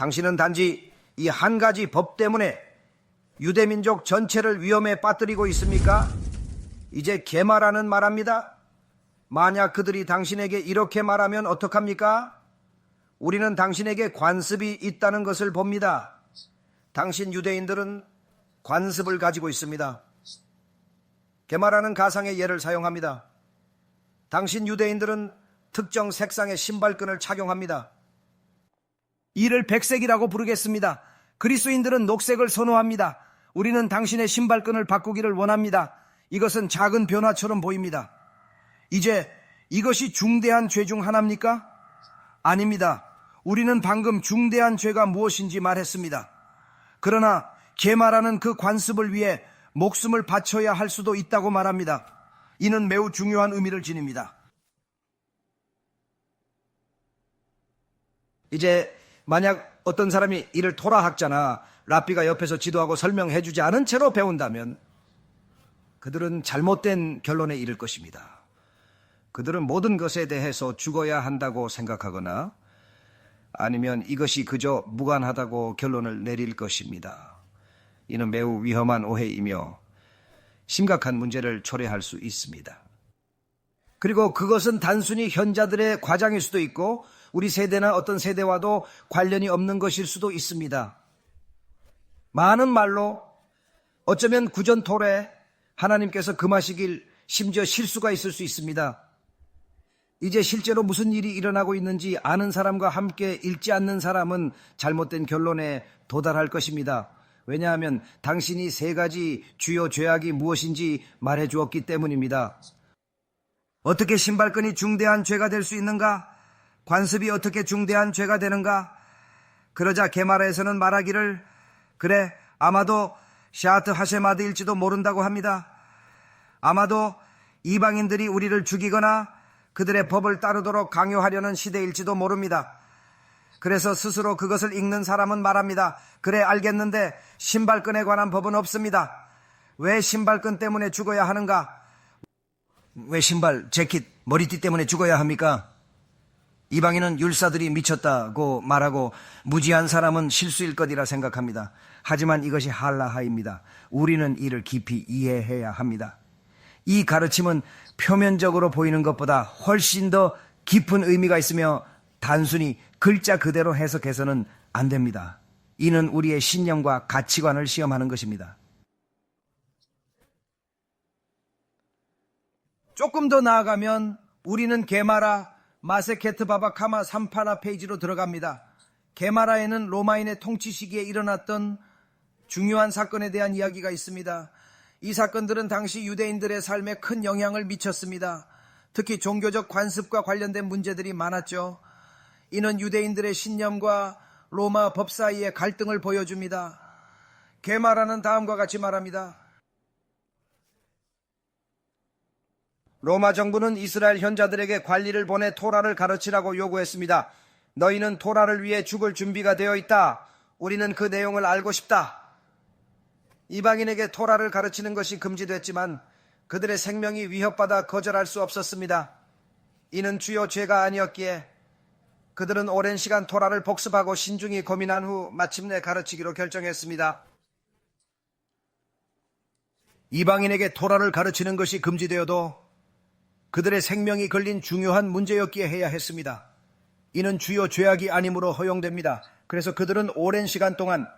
당신은 단지 이 한 가지 법 때문에 유대민족 전체를 위험에 빠뜨리고 있습니까? 이제 게마라는 말합니다. 만약 그들이 당신에게 이렇게 말하면 어떡합니까? 우리는 당신에게 관습이 있다는 것을 봅니다. 당신 유대인들은 관습을 가지고 있습니다. 게마라는 가상의 예를 사용합니다. 당신 유대인들은 특정 색상의 신발끈을 착용합니다. 이를 백색이라고 부르겠습니다. 그리스도인들은 녹색을 선호합니다. 우리는 당신의 신발끈을 바꾸기를 원합니다. 이것은 작은 변화처럼 보입니다. 이제 이것이 중대한 죄 중 하나입니까? 아닙니다. 우리는 방금 중대한 죄가 무엇인지 말했습니다. 그러나 게마라는 그 관습을 위해 목숨을 바쳐야 할 수도 있다고 말합니다. 이는 매우 중요한 의미를 지닙니다. 이제 만약 어떤 사람이 이를 토라학자나 랍비가 옆에서 지도하고 설명해 주지 않은 채로 배운다면 그들은 잘못된 결론에 이를 것입니다. 그들은 모든 것에 대해서 죽어야 한다고 생각하거나 아니면 이것이 그저 무관하다고 결론을 내릴 것입니다. 이는 매우 위험한 오해이며 심각한 문제를 초래할 수 있습니다. 그리고 그것은 단순히 현자들의 과장일 수도 있고 우리 세대나 어떤 세대와도 관련이 없는 것일 수도 있습니다. 많은 말로 어쩌면 구전토래 하나님께서 금하시길 심지어 실수가 있을 수 있습니다. 이제 실제로 무슨 일이 일어나고 있는지 아는 사람과 함께 읽지 않는 사람은 잘못된 결론에 도달할 것입니다. 왜냐하면 당신이 세 가지 주요 죄악이 무엇인지 말해 주었기 때문입니다. 어떻게 신발끈이 중대한 죄가 될 수 있는가? 관습이 어떻게 중대한 죄가 되는가? 그러자 게마라에서는 말하기를 그래 아마도 샤트 하셰마드일지도 모른다고 합니다. 아마도 이방인들이 우리를 죽이거나 그들의 법을 따르도록 강요하려는 시대일지도 모릅니다. 그래서 스스로 그것을 읽는 사람은 말합니다. 그래 알겠는데 신발끈에 관한 법은 없습니다. 왜 신발끈 때문에 죽어야 하는가? 왜 신발, 재킷, 머리띠 때문에 죽어야 합니까? 이방인은 율사들이 미쳤다고 말하고 무지한 사람은 실수일 것이라 생각합니다. 하지만 이것이 할라하입니다. 우리는 이를 깊이 이해해야 합니다. 이 가르침은 표면적으로 보이는 것보다 훨씬 더 깊은 의미가 있으며 단순히 글자 그대로 해석해서는 안 됩니다. 이는 우리의 신념과 가치관을 시험하는 것입니다. 조금 더 나아가면 우리는 게마라 마세케트 바바 카마 38화 페이지로 들어갑니다. 게마라에는 로마인의 통치 시기에 일어났던 중요한 사건에 대한 이야기가 있습니다. 이 사건들은 당시 유대인들의 삶에 큰 영향을 미쳤습니다. 특히 종교적 관습과 관련된 문제들이 많았죠. 이는 유대인들의 신념과 로마 법 사이의 갈등을 보여줍니다. 게마라는 다음과 같이 말합니다. 로마 정부는 이스라엘 현자들에게 관리를 보내 토라를 가르치라고 요구했습니다. 너희는 토라를 위해 죽을 준비가 되어 있다. 우리는 그 내용을 알고 싶다. 이방인에게 토라를 가르치는 것이 금지됐지만 그들의 생명이 위협받아 거절할 수 없었습니다. 이는 주요 죄가 아니었기에 그들은 오랜 시간 토라를 복습하고 신중히 고민한 후 마침내 가르치기로 결정했습니다. 이방인에게 토라를 가르치는 것이 금지되어도 그들의 생명이 걸린 중요한 문제였기에 해야 했습니다. 이는 주요 죄악이 아니므로 허용됩니다. 그래서 그들은 오랜 시간 동안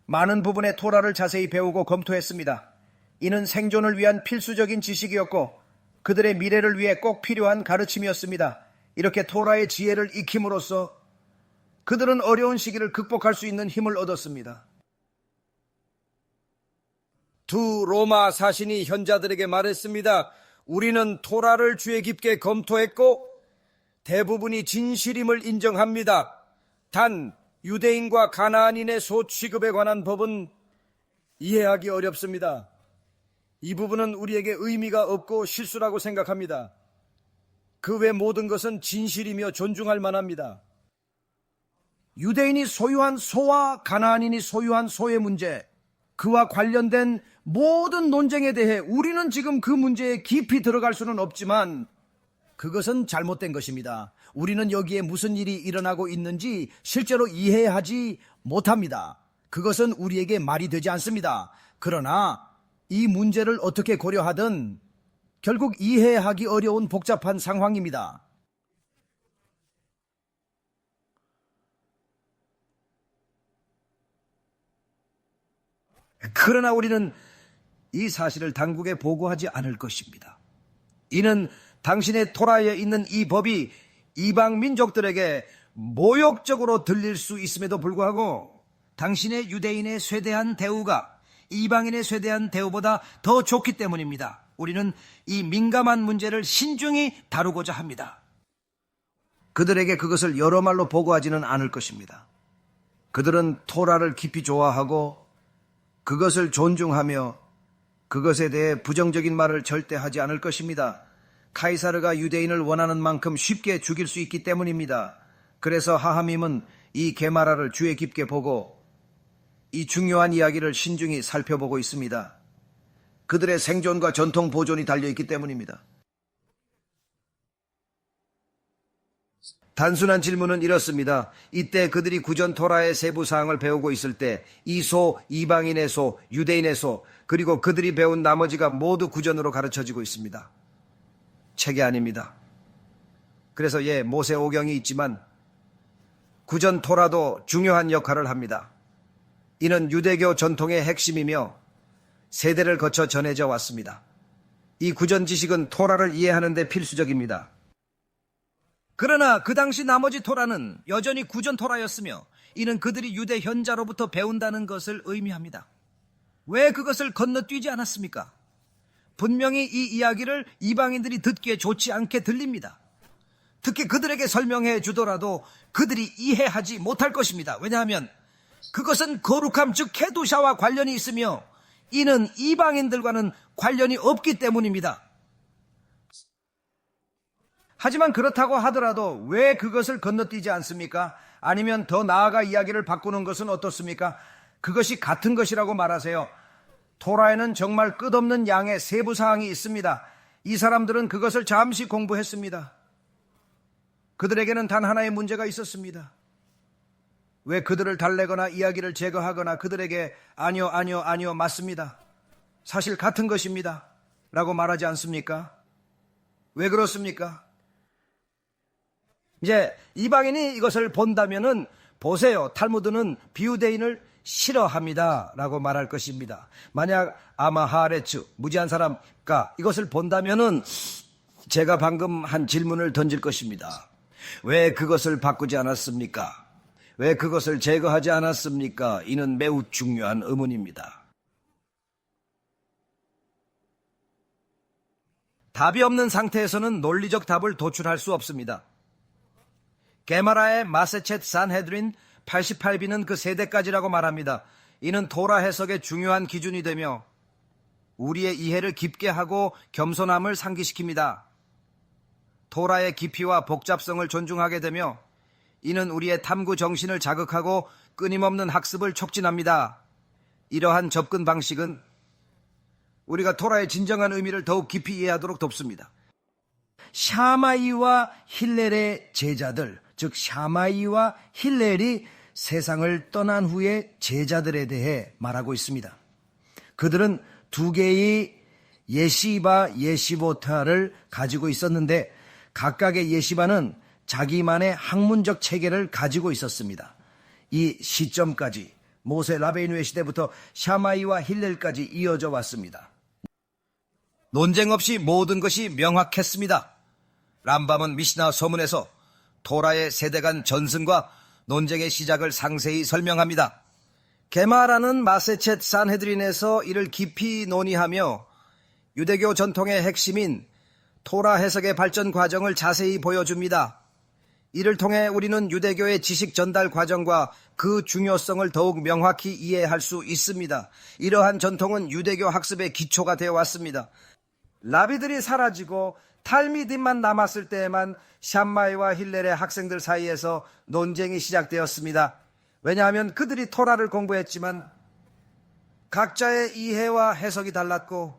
많은 부분의 토라를 자세히 배우고 검토했습니다. 이는 생존을 위한 필수적인 지식이었고 그들의 미래를 위해 꼭 필요한 가르침이었습니다. 이렇게 토라의 지혜를 익힘으로써 그들은 어려운 시기를 극복할 수 있는 힘을 얻었습니다. 두 로마 사신이 현자들에게 말했습니다. 우리는 토라를 주의 깊게 검토했고 대부분이 진실임을 인정합니다. 단 유대인과 가나안인의 소취급에 관한 법은 이해하기 어렵습니다. 이 부분은 우리에게 의미가 없고 실수라고 생각합니다. 그 외 모든 것은 진실이며 존중할 만합니다. 유대인이 소유한 소와 가나안인이 소유한 소의 문제, 그와 관련된 모든 논쟁에 대해 우리는 지금 그 문제에 깊이 들어갈 수는 없지만 그것은 잘못된 것입니다. 우리는 여기에 무슨 일이 일어나고 있는지 실제로 이해하지 못합니다. 그것은 우리에게 말이 되지 않습니다. 그러나 이 문제를 어떻게 고려하든 결국 이해하기 어려운 복잡한 상황입니다. 그러나 우리는 이 사실을 당국에 보고하지 않을 것입니다. 이는 당신의 토라에 있는 이 법이 이방 민족들에게 모욕적으로 들릴 수 있음에도 불구하고 당신의 유대인의 쇠대한 대우가 이방인의 쇠대한 대우보다 더 좋기 때문입니다. 우리는 이 민감한 문제를 신중히 다루고자 합니다. 그들에게 그것을 여러 말로 보고하지는 않을 것입니다. 그들은 토라를 깊이 좋아하고 그것을 존중하며 그것에 대해 부정적인 말을 절대 하지 않을 것입니다. 카이사르가 유대인을 원하는 만큼 쉽게 죽일 수 있기 때문입니다. 그래서 하함임은 이 게마라를 주의 깊게 보고 이 중요한 이야기를 신중히 살펴보고 있습니다. 그들의 생존과 전통 보존이 달려있기 때문입니다. 단순한 질문은 이렇습니다. 이때 그들이 구전 토라의 세부 사항을 배우고 있을 때 이 소, 이방인의 소, 유대인의 소, 그리고 그들이 배운 나머지가 모두 구전으로 가르쳐지고 있습니다. 책이 아닙니다. 그래서 모세오경이 있지만 구전 토라도 중요한 역할을 합니다. 이는 유대교 전통의 핵심이며 세대를 거쳐 전해져 왔습니다. 이 구전 지식은 토라를 이해하는 데 필수적입니다. 그러나 그 당시 나머지 토라는 여전히 구전 토라였으며 이는 그들이 유대 현자로부터 배운다는 것을 의미합니다. 왜 그것을 건너뛰지 않았습니까? 분명히 이 이야기를 이방인들이 듣기에 좋지 않게 들립니다. 특히 그들에게 설명해 주더라도 그들이 이해하지 못할 것입니다. 왜냐하면 그것은 거룩함 즉 케두샤와 관련이 있으며 이는 이방인들과는 관련이 없기 때문입니다. 하지만 그렇다고 하더라도 왜 그것을 건너뛰지 않습니까? 아니면 더 나아가 이야기를 바꾸는 것은 어떻습니까? 그것이 같은 것이라고 말하세요. 토라에는 정말 끝없는 양의 세부 사항이 있습니다. 이 사람들은 그것을 잠시 공부했습니다. 그들에게는 단 하나의 문제가 있었습니다. 왜 그들을 달래거나 이야기를 제거하거나 그들에게 아니요 맞습니다. 사실 같은 것입니다 라고 말하지 않습니까? 왜 그렇습니까? 이제 이방인이 이것을 본다면은 보세요. 탈무드는 비유대인을 싫어합니다 라고 말할 것입니다. 만약 아마하레츠 무지한 사람가 이것을 본다면은 제가 방금 한 질문을 던질 것입니다. 왜 그것을 바꾸지 않았습니까? 왜 그것을 제거하지 않았습니까? 이는 매우 중요한 의문입니다. 답이 없는 상태에서는 논리적 답을 도출할 수 없습니다. 게마라의 마세쳇 산헤드린 88비는 그 세대까지라고 말합니다. 이는 토라 해석의 중요한 기준이 되며 우리의 이해를 깊게 하고 겸손함을 상기시킵니다. 토라의 깊이와 복잡성을 존중하게 되며 이는 우리의 탐구 정신을 자극하고 끊임없는 학습을 촉진합니다. 이러한 접근 방식은 우리가 토라의 진정한 의미를 더욱 깊이 이해하도록 돕습니다. 샤마이와 힐렐의 제자들, 즉 샤마이와 힐렐이 세상을 떠난 후에 제자들에 대해 말하고 있습니다. 그들은 두 개의 예시바, 예시보타를 가지고 있었는데 각각의 예시바는 자기만의 학문적 체계를 가지고 있었습니다. 이 시점까지 모세 라베이누의 시대부터 샤마이와 힐렐까지 이어져 왔습니다. 논쟁 없이 모든 것이 명확했습니다. 람밤은 미시나 서문에서 토라의 세대 간 전승과 논쟁의 시작을 상세히 설명합니다. 게마라는 마세쳇 산헤드린에서 이를 깊이 논의하며 유대교 전통의 핵심인 토라 해석의 발전 과정을 자세히 보여줍니다. 이를 통해 우리는 유대교의 지식 전달 과정과 그 중요성을 더욱 명확히 이해할 수 있습니다. 이러한 전통은 유대교 학습의 기초가 되어 왔습니다. 라비들이 사라지고 탈미딘만 남았을 때에만 샴마이와 힐렐의 학생들 사이에서 논쟁이 시작되었습니다. 왜냐하면 그들이 토라를 공부했지만 각자의 이해와 해석이 달랐고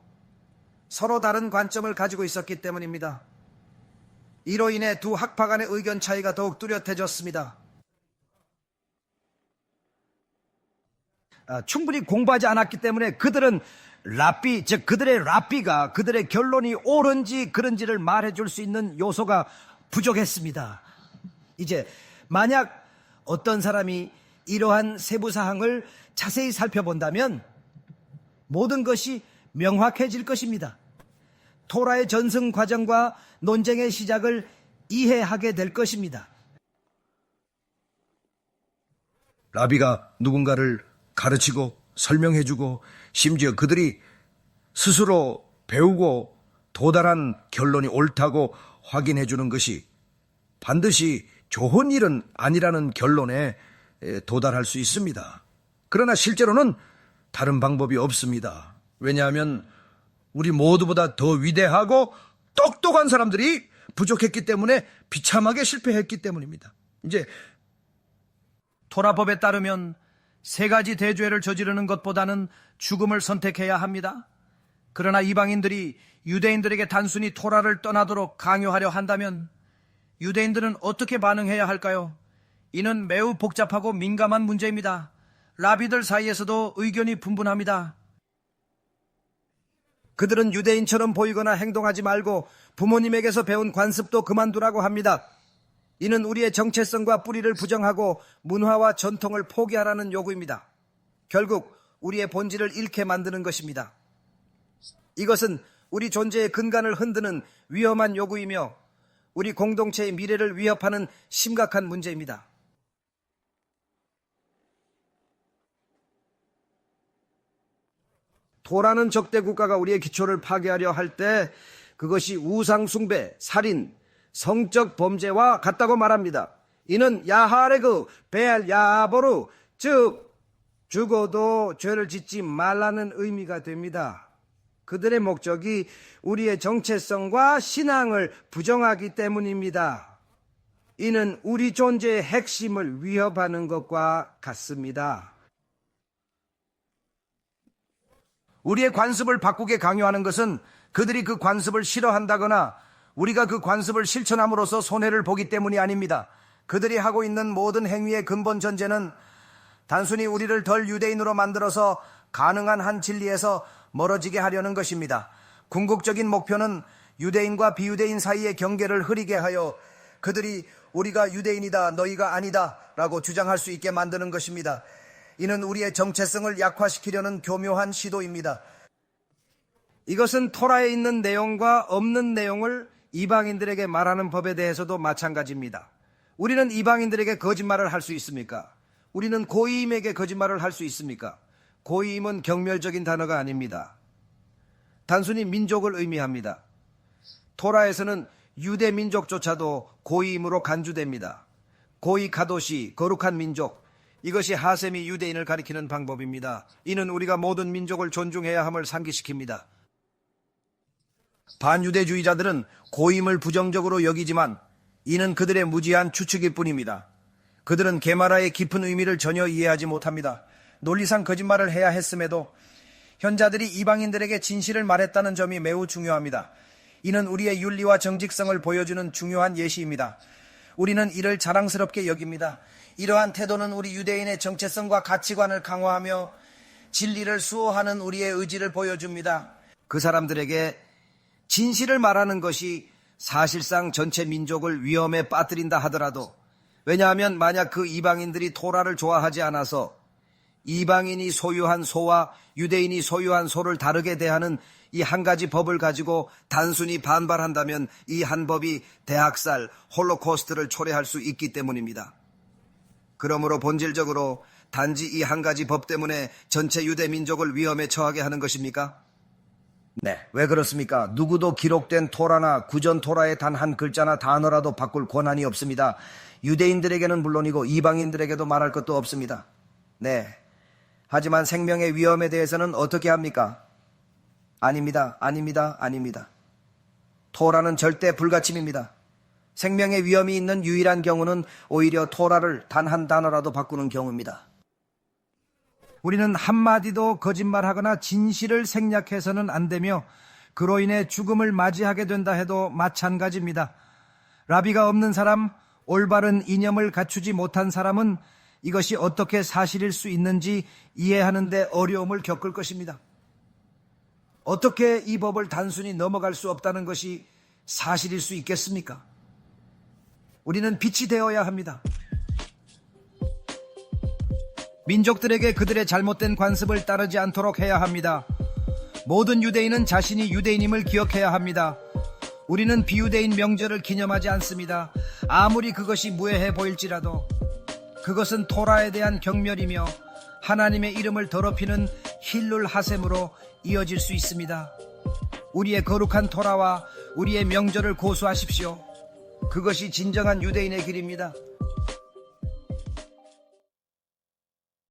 서로 다른 관점을 가지고 있었기 때문입니다. 이로 인해 두 학파 간의 의견 차이가 더욱 뚜렷해졌습니다. 충분히 공부하지 않았기 때문에 그들은 랍비, 즉 그들의 랍비가 그들의 결론이 옳은지 그른지를 말해줄 수 있는 요소가 부족했습니다. 이제 만약 어떤 사람이 이러한 세부 사항을 자세히 살펴본다면 모든 것이 명확해질 것입니다. 토라의 전승 과정과 논쟁의 시작을 이해하게 될 것입니다. 라비가 누군가를 가르치고 설명해주고 심지어 그들이 스스로 배우고 도달한 결론이 옳다고 확인해주는 것이 반드시 좋은 일은 아니라는 결론에 도달할 수 있습니다. 그러나 실제로는 다른 방법이 없습니다. 왜냐하면 우리 모두보다 더 위대하고 똑똑한 사람들이 부족했기 때문에 비참하게 실패했기 때문입니다. 이제 토라법에 따르면 세 가지 대죄를 저지르는 것보다는 죽음을 선택해야 합니다. 그러나 이방인들이 유대인들에게 단순히 토라를 떠나도록 강요하려 한다면 유대인들은 어떻게 반응해야 할까요? 이는 매우 복잡하고 민감한 문제입니다. 라비들 사이에서도 의견이 분분합니다. 그들은 유대인처럼 보이거나 행동하지 말고 부모님에게서 배운 관습도 그만두라고 합니다. 이는 우리의 정체성과 뿌리를 부정하고 문화와 전통을 포기하라는 요구입니다. 결국 우리의 본질을 잃게 만드는 것입니다. 이것은 우리 존재의 근간을 흔드는 위험한 요구이며 우리 공동체의 미래를 위협하는 심각한 문제입니다. 토라는 적대 국가가 우리의 기초를 파괴하려 할 때 그것이 우상숭배, 살인, 성적 범죄와 같다고 말합니다. 이는 야하레그, 베알 야보르, 즉 죽어도 죄를 짓지 말라는 의미가 됩니다. 그들의 목적이 우리의 정체성과 신앙을 부정하기 때문입니다. 이는 우리 존재의 핵심을 위협하는 것과 같습니다. 우리의 관습을 바꾸게 강요하는 것은 그들이 그 관습을 싫어한다거나 우리가 그 관습을 실천함으로써 손해를 보기 때문이 아닙니다. 그들이 하고 있는 모든 행위의 근본 전제는 단순히 우리를 덜 유대인으로 만들어서 가능한 한 진리에서 멀어지게 하려는 것입니다. 궁극적인 목표는 유대인과 비유대인 사이의 경계를 흐리게 하여 그들이 우리가 유대인이다, 너희가 아니다 라고 주장할 수 있게 만드는 것입니다. 이는 우리의 정체성을 약화시키려는 교묘한 시도입니다. 이것은 토라에 있는 내용과 없는 내용을 이방인들에게 말하는 법에 대해서도 마찬가지입니다. 우리는 이방인들에게 거짓말을 할 수 있습니까? 우리는 고이임에게 거짓말을 할 수 있습니까? 고이임은 경멸적인 단어가 아닙니다. 단순히 민족을 의미합니다. 토라에서는 유대 민족조차도 고이임으로 간주됩니다. 고이 카도시, 거룩한 민족, 이것이 하셈이 유대인을 가리키는 방법입니다. 이는 우리가 모든 민족을 존중해야 함을 상기시킵니다. 반유대주의자들은 고임을 부정적으로 여기지만 이는 그들의 무지한 추측일 뿐입니다. 그들은 게마라의 깊은 의미를 전혀 이해하지 못합니다. 논리상 거짓말을 해야 했음에도 현자들이 이방인들에게 진실을 말했다는 점이 매우 중요합니다. 이는 우리의 윤리와 정직성을 보여주는 중요한 예시입니다. 우리는 이를 자랑스럽게 여깁니다. 이러한 태도는 우리 유대인의 정체성과 가치관을 강화하며 진리를 수호하는 우리의 의지를 보여줍니다. 그 사람들에게 진실을 말하는 것이 사실상 전체 민족을 위험에 빠뜨린다 하더라도, 왜냐하면 만약 그 이방인들이 토라를 좋아하지 않아서 이방인이 소유한 소와 유대인이 소유한 소를 다르게 대하는 이 한 가지 법을 가지고 단순히 반발한다면 이 한 법이 대학살, 홀로코스트를 초래할 수 있기 때문입니다. 그러므로 본질적으로 단지 이 한 가지 법 때문에 전체 유대 민족을 위험에 처하게 하는 것입니까? 네, 왜 그렇습니까? 누구도 기록된 토라나 구전 토라의 단 한 글자나 단어라도 바꿀 권한이 없습니다. 유대인들에게는 물론이고 이방인들에게도 말할 것도 없습니다. 네, 하지만 생명의 위험에 대해서는 어떻게 합니까? 아닙니다, 아닙니다, 아닙니다. 토라는 절대 불가침입니다. 생명의 위험이 있는 유일한 경우는 오히려 토라를 단 한 단어라도 바꾸는 경우입니다. 우리는 한마디도 거짓말하거나 진실을 생략해서는 안 되며 그로 인해 죽음을 맞이하게 된다 해도 마찬가지입니다. 라비가 없는 사람, 올바른 이념을 갖추지 못한 사람은 이것이 어떻게 사실일 수 있는지 이해하는데 어려움을 겪을 것입니다. 어떻게 이 법을 단순히 넘어갈 수 없다는 것이 사실일 수 있겠습니까? 우리는 빛이 되어야 합니다. 민족들에게 그들의 잘못된 관습을 따르지 않도록 해야 합니다. 모든 유대인은 자신이 유대인임을 기억해야 합니다. 우리는 비유대인 명절을 기념하지 않습니다. 아무리 그것이 무해해 보일지라도 그것은 토라에 대한 경멸이며 하나님의 이름을 더럽히는 힐룰 하셈으로 이어질 수 있습니다. 우리의 거룩한 토라와 우리의 명절을 고수하십시오. 그것이 진정한 유대인의 길입니다.